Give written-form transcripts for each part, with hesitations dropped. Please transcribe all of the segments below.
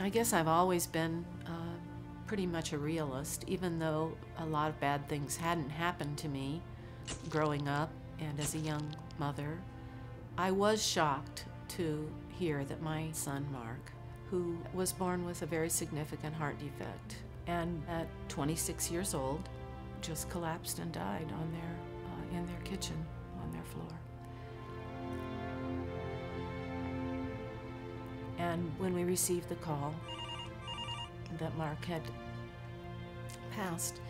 I guess I've always been pretty much a realist, even though a lot of bad things hadn't happened to me growing up and as a young mother. I was shocked to hear that my son, Mark, who was born with a very significant heart defect, and at 26 years old, just collapsed and died on in their kitchen, on their floor. And when we received the call that Mark had passed,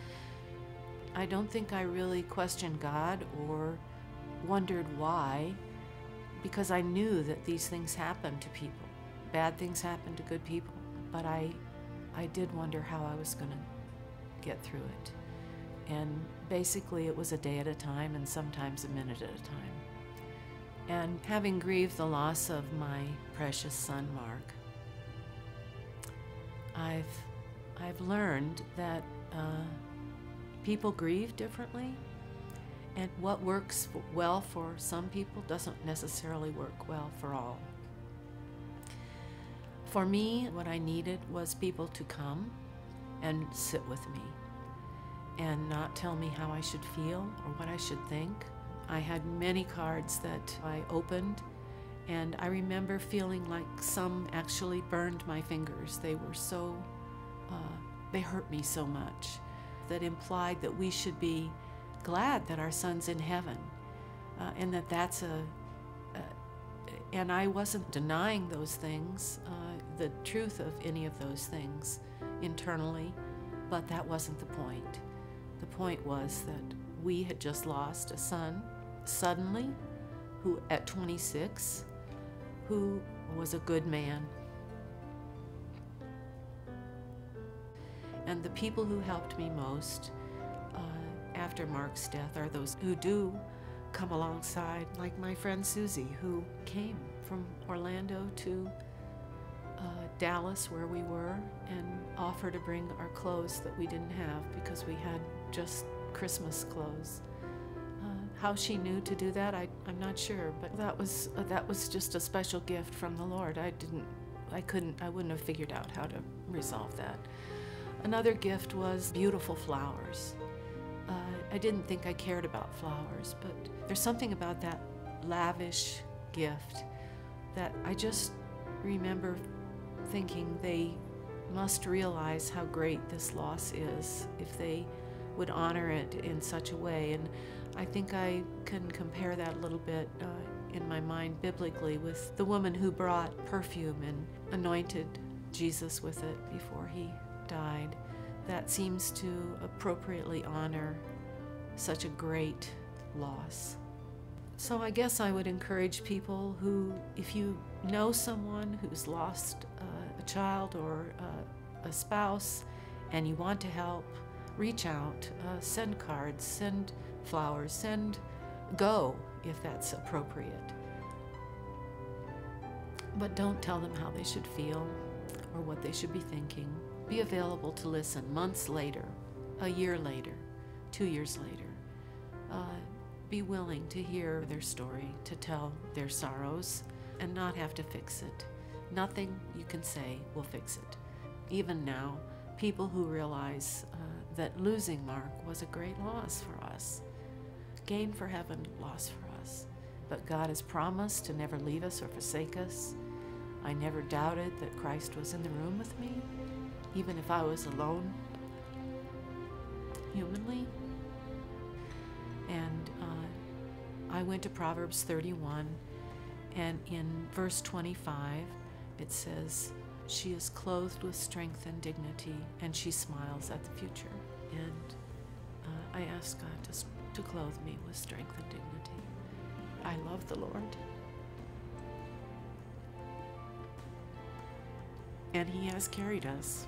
I don't think I really questioned God or wondered why, because I knew that these things happen to people. Bad things happen to good people. But I did wonder how I was going to get through it. And basically it was a day at a time and sometimes a minute at a time. And having grieved the loss of my precious son, Mark, I've learned that people grieve differently, and what works well for some people doesn't necessarily work well for all. For me, what I needed was people to come and sit with me and not tell me how I should feel or what I should think. I had many cards that I opened, and I remember feeling like some actually burned my fingers. They were so, they hurt me so much, that implied that we should be glad that our son's in heaven, and that's and I wasn't denying those things, the truth of any of those things internally, but that wasn't the point. The point was that we had just lost a son suddenly, who at 26, who was a good man. And the people who helped me most after Mark's death are those who do come alongside, like my friend Susie, who came from Orlando to Dallas, where we were, and offered to bring our clothes that we didn't have because we had just Christmas clothes. How she knew to do that, I'm not sure, but that was just a special gift from the Lord. I wouldn't have figured out how to resolve that. Another gift was beautiful flowers. I didn't think I cared about flowers, but there's something about that lavish gift that I just remember thinking they must realize how great this loss is if they would honor it in such a way. And I think I can compare that a little bit in my mind biblically with the woman who brought perfume and anointed Jesus with it before he died. That seems to appropriately honor such a great loss. So I guess I would encourage people who, if you know someone who's lost a child or a spouse and you want to help, reach out, send cards, send flowers, go if that's appropriate. But don't tell them how they should feel or what they should be thinking. Be available to listen months later, a year later, 2 years later. Be willing to hear their story, to tell their sorrows, and not have to fix it. Nothing you can say will fix it. Even now, people who realize that losing Mark was a great loss for us, gain for heaven, loss for us. But God has promised to never leave us or forsake us. I never doubted that Christ was in the room with me, even if I was alone, humanly. And I went to Proverbs 31, and in verse 25, it says, "She is clothed with strength and dignity, and she smiles at the future." And I asked God to clothe me with strength and dignity. I love the Lord. And He has carried us.